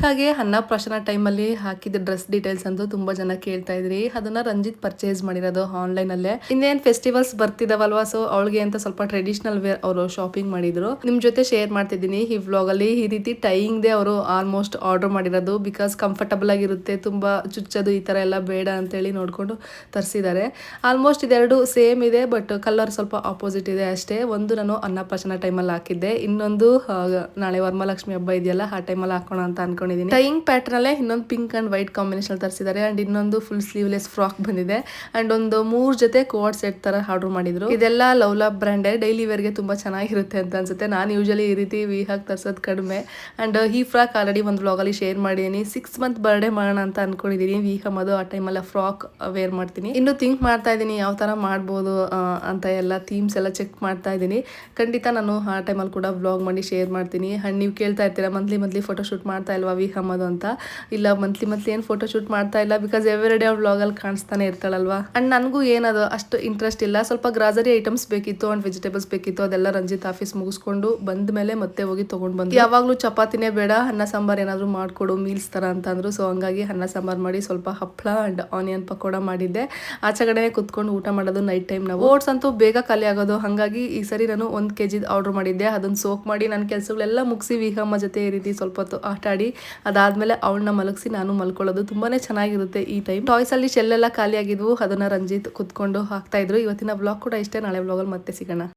ಹಾಗೆ ಅನ್ನಪ್ರಾಶನ ಟೈಮಲ್ಲಿ ಹಾಕಿದ ಡ್ರೆಸ್ ಡೀಟೇಲ್ಸ್ ಅಂತೂ ತುಂಬಾ ಜನ ಕೇಳ್ತಾ ಇದ್ರಿ. ಅದನ್ನ ರಂಜಿತ್ ಪರ್ಚೇಸ್ ಮಾಡಿರೋದು ಆನ್ಲೈನ್ ಅಲ್ಲೇ. ಇನ್ನೇನ್ ಫೆಸ್ಟಿವಲ್ಸ್ ಬರ್ತಿದಾವಲ್ವಾ, ಸೊ ಅವಳಿಗೆ ಅಂತ ಸ್ವಲ್ಪ ಟ್ರೆಡಿಷನಲ್ ವೇರ್ ಅವರು ಶಾಪಿಂಗ್ ಮಾಡಿದ್ರು. ನಿಮ್ ಜೊತೆ ಶೇರ್ ಮಾಡ್ತಿದ್ದೀನಿ ಈ ವ್ಲಾಗ್ ಅಲ್ಲಿ. ಈ ರೀತಿ ಟೈಯಿಂಗ್ ದೇ ಅವರು ಆಲ್ಮೋಸ್ಟ್ ಆರ್ಡರ್ ಮಾಡಿರೋದು. ಬಿಕಾಸ್ ಕಂಫರ್ಟಬಲ್ ಆಗಿರುತ್ತೆ, ತುಂಬಾ ಚುಚ್ಚೋದು ಈ ತರ ಎಲ್ಲ ಬೇಡ ಅಂತ ಹೇಳಿ ನೋಡ್ಕೊಂಡು ತರಿಸಿದ್ದಾರೆ. ಆಲ್ಮೋಸ್ಟ್ ಇದೆರಡು ಸೇಮ್ ಇದೆ, ಬಟ್ ಕಲರ್ ಸ್ವಲ್ಪ ಆಪೋಸಿಟ್ ಇದೆ ಅಷ್ಟೇ. ಒಂದು ನಾನು ಅನ್ನಪ್ರಾಶನ ಟೈಮಲ್ಲಿ ಹಾಕಿದ್ದೆ, ಇನ್ನೊಂದು ನಾಳೆ ವರಮಹಾಲಕ್ಷ್ಮಿ ಹಬ್ಬ ಇದೆಯಲ್ಲ ಆ ಟೈಮಲ್ಲಿ ಹಾಕೋಣ ಅಂತ ಅನ್ಕೊಂಡಿದ್ದೀನಿ. ಟೈಯಿಂಗ್ ಪ್ಯಾಟರ್ನ್ ಅಲ್ಲೇ ಇನ್ನೊಂದು ಪಿಂಕ್ ಅಂಡ್ ವೈಟ್ ಕಾಂಬಿನೇಷನ್ ತರಿಸಿದ್ದಾರೆ. ಅಂಡ್ ಇನ್ನೊಂದು ಫುಲ್ ಸ್ಲೀವ್ಲೆಸ್ ಫ್ರಾಕ್ ಬಂದಿದೆ. ಅಂಡ್ ಒಂದು 3 ಜೊತೆ ಕೋಟ್ ಸೆಟ್ ತರ ಆರ್ಡರ್ ಮಾಡಿದ್ರು. ಇದೆಲ್ಲ ಲವ್ಲಾಬ್ ಬ್ರ್ಯಾಂಡ್, ಡೈಲಿ ವೇರ್ಗೆ ತುಂಬಾ ಚೆನ್ನಾಗಿರುತ್ತೆ ಅಂತ ಅನ್ಸುತ್ತೆ. ನಾನು ಯೂಶಲಿ ಈ ರೀತಿ ಹಾಕಿ ತರ್ಸೋದು ಕಡಿಮೆ. ಅಂಡ್ ಈ ಫ್ರಾಕ್ ಆಲ್ರೆಡಿ ಒಂದು ವ್ಲಾಗ್ ಅಲ್ಲಿ ಶೇರ್ ಮಾಡಿದೀನಿ. 6 ಮಂತ್ ಬರ್ಡೇ ಮಾಡೋಣ ಅಂತ ಅನ್ಕೊಂಡಿದೀನಿ. ವಿಹಮ್ಮದು ಆ ಟೈಮಲ್ಲಿ ಫ್ರಾಕ್ ವೇರ್ ಮಾಡ್ತೀನಿ. ಇನ್ನು ಥಿಂಕ್ ಮಾಡ್ತಾ ಇದ್ದೀನಿ ಯಾವ ತರ ಮಾಡ್ಬೋದು ಅಂತ ಎಲ್ಲ ಥೀಮ್ಸ್ ಎಲ್ಲ ಚೆಕ್ ಮಾಡ್ತಾ ಇದ್ದೀನಿ. ಖಂಡಿತ ನಾನು ಆ ಟೈಮಲ್ಲಿ ಕೂಡ ವ್ಲಾಗ್ ಮಾಡಿ ಶೇರ್ ಮಾಡ್ತೀನಿ. ಅಂಡ್ ನೀವು ಕೇಳ್ತಾ ಇರ್ತೀರಾ ಮಂತ್ಲಿ ಫೋಟೋ ಶೂಟ್ ಮಾಡ್ತಾ ಇಲ್ವಾ ವಿಹಮ್ಮದು ಅಂತ. ಇಲ್ಲ, ಮಂತ್ಲಿ ಏನು ಫೋಟೋ ಶೂಟ್ ಮಾಡ್ತಾ ಇಲ್ಲ. ಬಿಕಾಸ್ ಎವ್ರಿ ಡೇ ವ್ಲಾಗ್ ಅಲ್ಲಿ ಕಾಣಿಸ್ತಾನೆ ಇರ್ತಾಳಲ್ವಾ. ಅಂಡ್ ನನಗೂ ಏನದು ಅಷ್ಟು ಇಂಟ್ರೆಸ್ಟ್ ಇಲ್ಲ. ಸ್ವಲ್ಪ ಗ್ರಾಸರಿ ಐಟಮ್ಸ್ ಬೇಕಿತ್ತು ಅಂಡ್ ವೆಜಿಟೇಬಲ್ಸ್ ಬೇಕಿತ್ತು. ಅದೆಲ್ಲ ರಂಜಿತ್ ಆಫೀಸ್ ಮುಗಿಸ್ಕೊಂಡು ಬಂದ ಮೇಲೆ ಮತ್ತೆ ಹೋಗಿ ತಗೊಂಡ್ ಬಂದು. ಯಾವಾಗ್ಲೂ ಚಪಾತಿನೇ ಬೇಡ, ಅನ್ನ ಸಾಂಬಾರ್ ಏನಾದ್ರು ಮಾಡ್ಕೊಡು ಮೀಲ್ಸ್ ತರ ಅಂತ ಅಂದ್ರು. ಸೊ ಹಂಗಾಗಿ ಅನ್ನ ಸಾಂಬಾರ್ ಮಾಡಿ ಸ್ವಲ್ಪ ಹಪ್ಪಳ ಅಂಡ್ ಆನಿಯನ್ ಪಕೋಡ ಮಾಡಿದ್ದೆ. ಆಚೆಗಡೆ ಕುತ್ಕೊಂಡು ಊಟ ಮಾಡೋದು ನೈಟ್ ಟೈಮ್. ನಾವು ಓಟ್ಸ್ ಅಂತೂ ಬೇಗ ಖಾಲಿ ಆಗೋದು. ಹಂಗಾಗಿ ಈ ಸರಿ ನಾನು 1 kg ಆರ್ಡರ್ ಮಾಡಿದ್ದೆ. ಅದನ್ನ ಸೋಕ್ ಮಾಡಿ ನನ್ನ ಕೆಲಸಗಳೆಲ್ಲ ಮುಗಿಸಿ ವಿಹಮ್ಮ ಜೊತೆ ಈ ರೀತಿ ಸ್ವಲ್ಪ ಹೊತ್ತು ಆಟ ಆಡಿ ಅದಾದ್ಮೇಲೆ ಅವಳನ್ನ ಮಲಗಿಸಿ ನಾನು ಮಲ್ಕೊಳ್ಳೋದು. ತುಂಬಾನೇ ಚೆನ್ನಾಗಿರುತ್ತೆ ಈ ಟೈಮ್. ಟಾಯ್ಸ್ ಅಲ್ಲಿ ಶೆಲ್ ಎಲ್ಲ ಖಾಲಿ ಆಗಿದ್ವು. ಅದನ್ನ ರಂಜಿತ್ ಕುತ್ಕೊಂಡು ಹಾಕ್ತಾ ಇದ್ರು. ಇವತ್ತಿನ ವ್ಲಾಗ್ ಕೂಡ ಇಷ್ಟೇ. ನಾಳೆ ವ್ಲಾಗ್ ಅಲ್ಲಿ ಮತ್ತೆ ಸಿಗೋಣ.